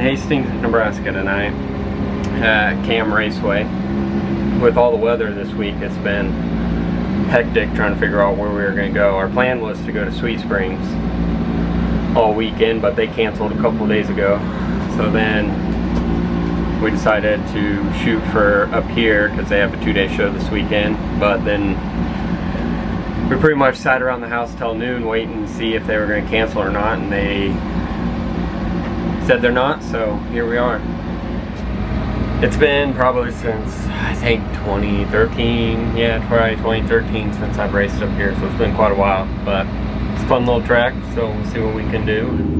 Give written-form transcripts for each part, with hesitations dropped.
Hastings, Nebraska tonight at Kam Raceway. With all the weather this week, it's been hectic trying to figure out where we were going to go. Our plan was to go to Sweet Springs all weekend, but they canceled a couple days ago. So then we decided to shoot for up here because they have a 2-day show this weekend. But then we pretty much sat around the house till noon waiting to see if they were going to cancel or not, and they said they're not, so here we are. It's been probably since, I think, 2013. Yeah, probably 2013 since I've raced up here, so it's been quite a while. But it's a fun little track, so we'll see what we can do.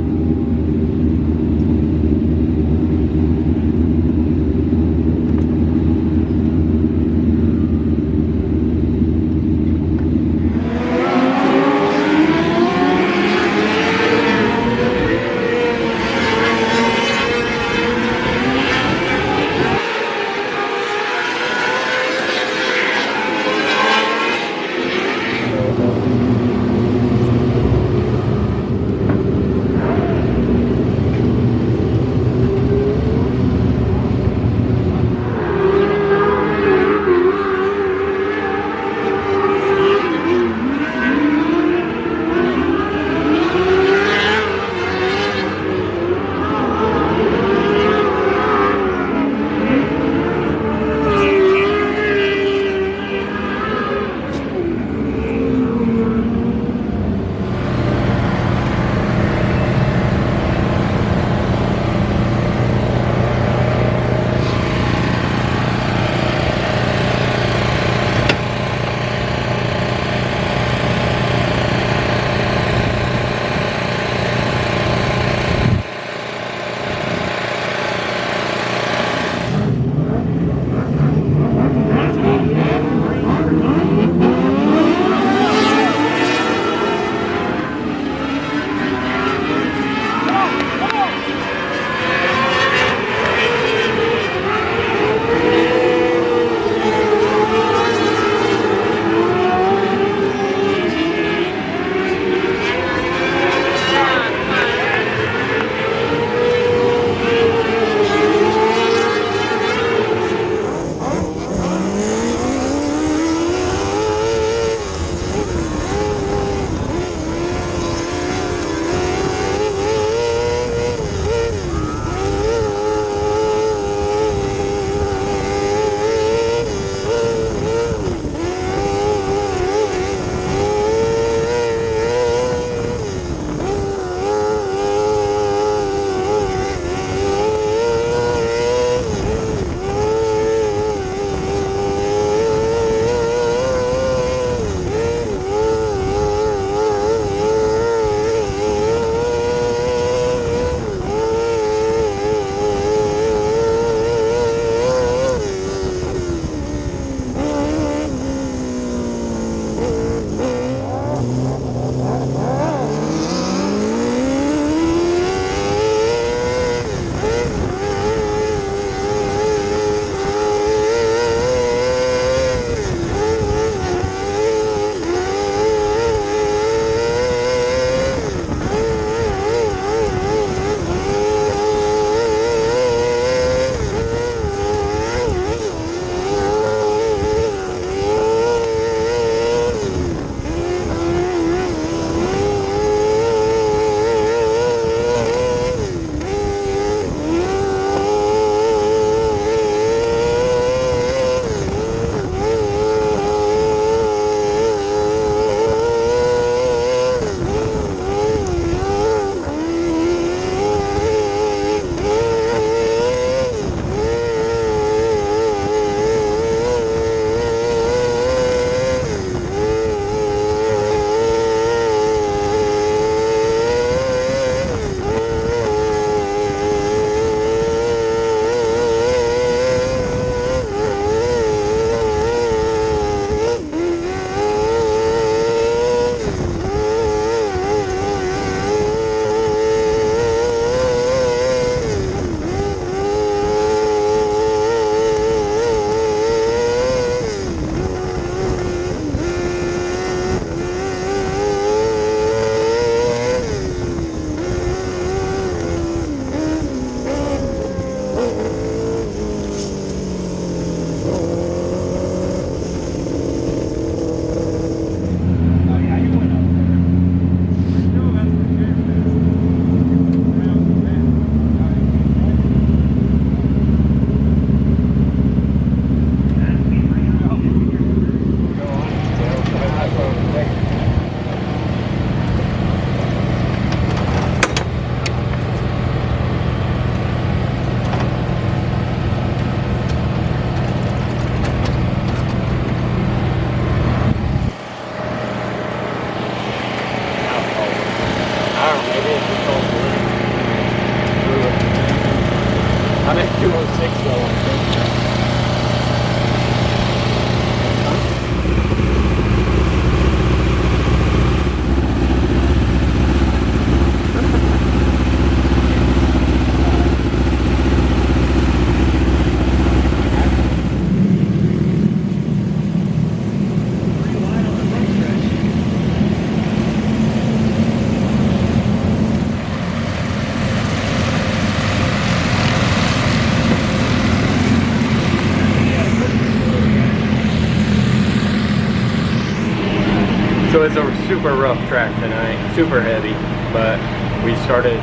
So it's a super rough track tonight, super heavy, but we started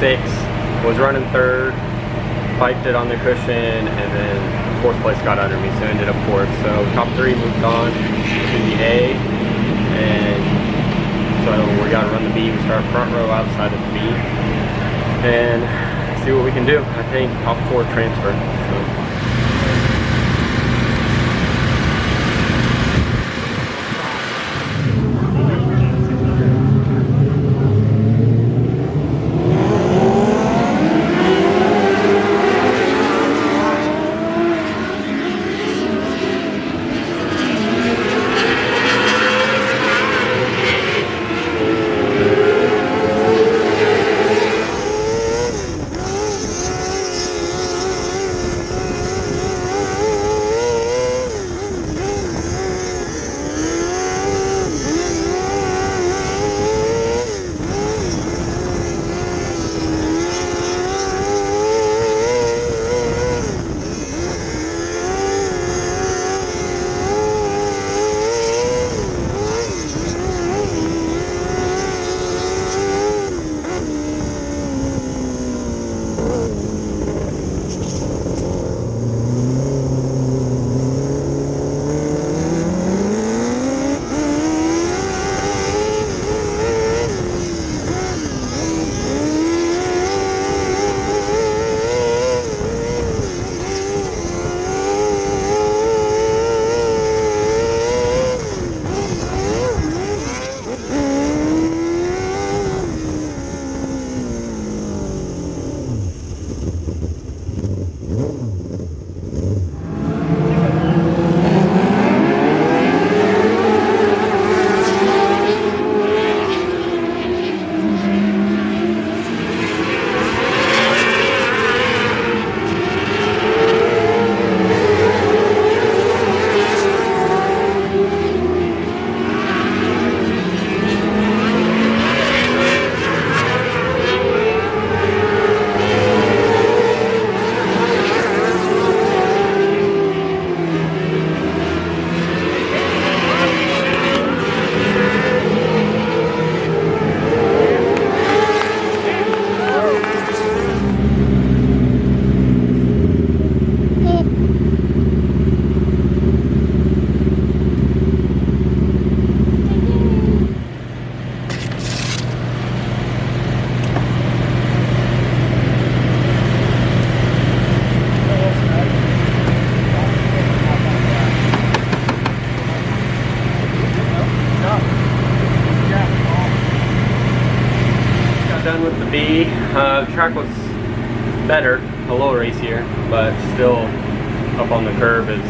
6th, was running 3rd, biked it on the cushion, and then 4th place got under me, so ended up 4th. So top 3 moved on to the A, and so we got to run the B. We start front row outside of the B, and see what we can do. I think top 4 transfer. So. The track was better, a little racier, but still up on the curb is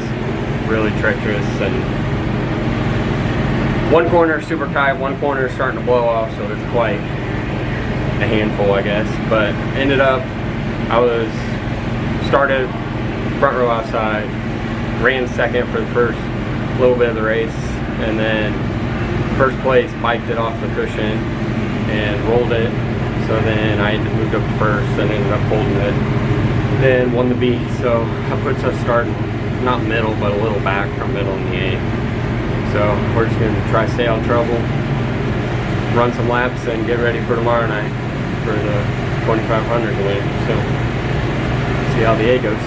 really treacherous, and one corner is super tight, one corner is starting to blow off, so it's quite a handful, I guess. But ended up, I was started front row outside, ran second for the first little bit of the race, and then first place biked it off the cushion and rolled it. So then I moved up to first and ended up holding it. Then won the B, so that puts us starting not middle, but a little back from middle in the A. So we're just gonna try to stay out of trouble, run some laps, and get ready for tomorrow night for the 2500 win. So see how the A goes.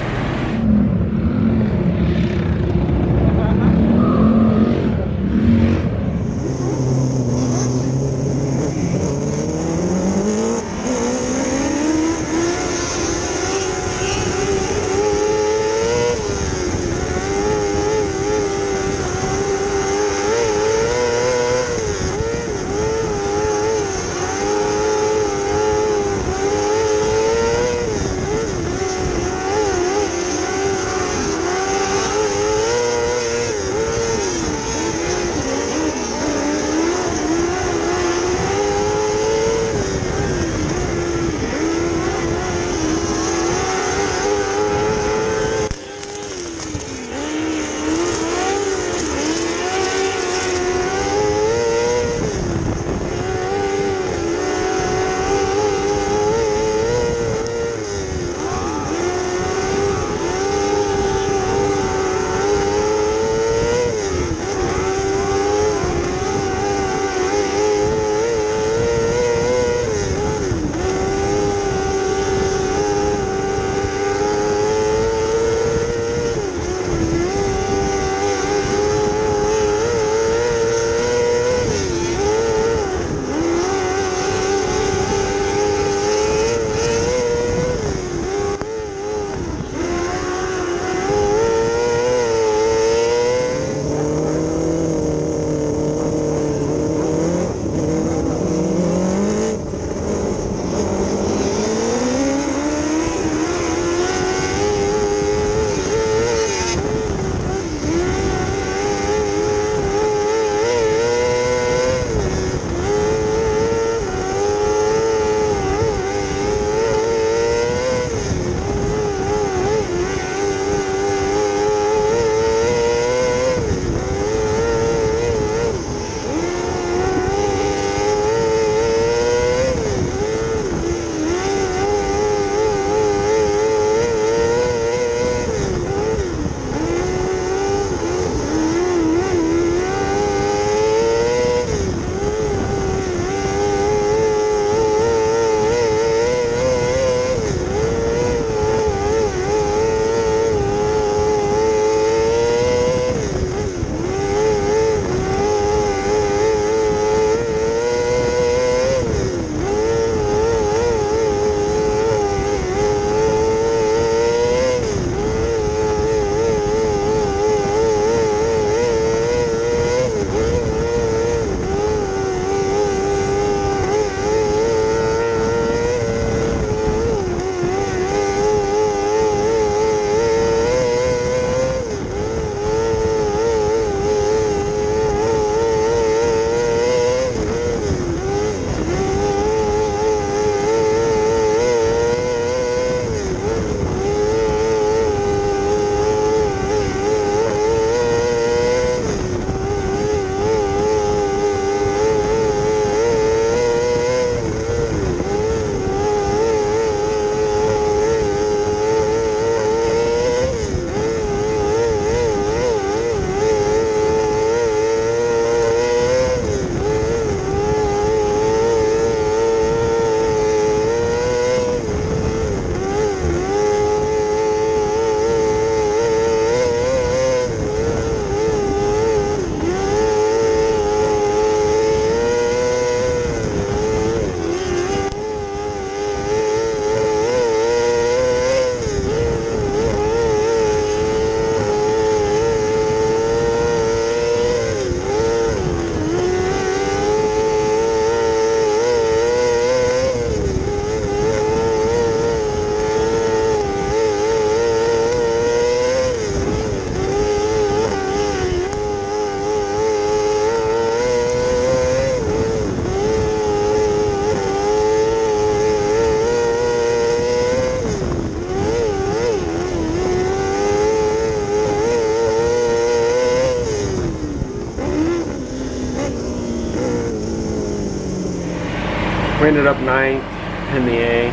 We ended up 9th in the A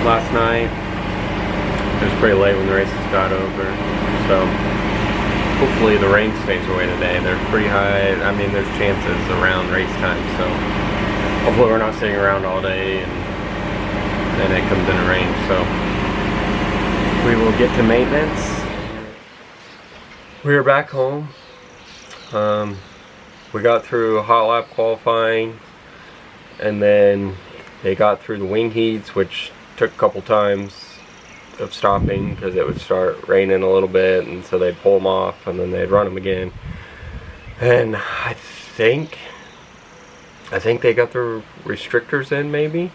last night. It was pretty late when the races got over, so hopefully the rain stays away today. There's pretty high, I mean there's chances around race time, so hopefully we're not sitting around all day and then it comes in a rain. So we will get to maintenance. We are back home. We got through a hot lap qualifying, and then they got through the wing heats, which took a couple times of stopping because it would start raining a little bit, and so they'd pull them off and then they'd run them again. And I think they got the restrictors in, maybe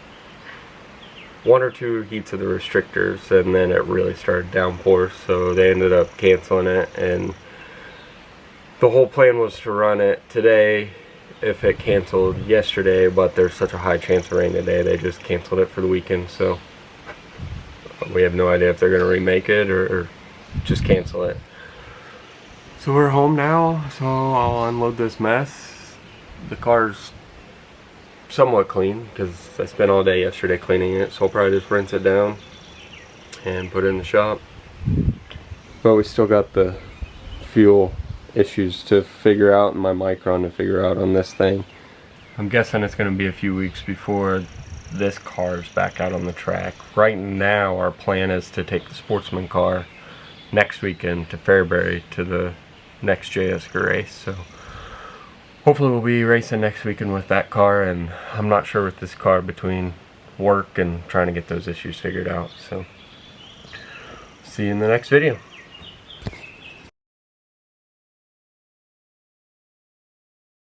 1 or 2 heats of the restrictors, and then it really started downpour, so they ended up canceling it. And the whole plan was to run it today if it canceled yesterday, but there's such a high chance of rain today, they just canceled it for the weekend. So we have no idea if they're going to remake it or just cancel it. So we're home now, so I'll unload this mess. The car's somewhat clean because I spent all day yesterday cleaning it, so I'll probably just rinse it down and put it in the shop. But we still got the fuel issues to figure out and my micron to figure out on this thing. I'm guessing it's going to be a few weeks before this car's back out on the track. Right now our plan is to take the Sportsman car next weekend to Fairbury to the next JSK race, so hopefully we'll be racing next weekend with that car. And I'm not sure with this car between work and trying to get those issues figured out, so see you in the next video.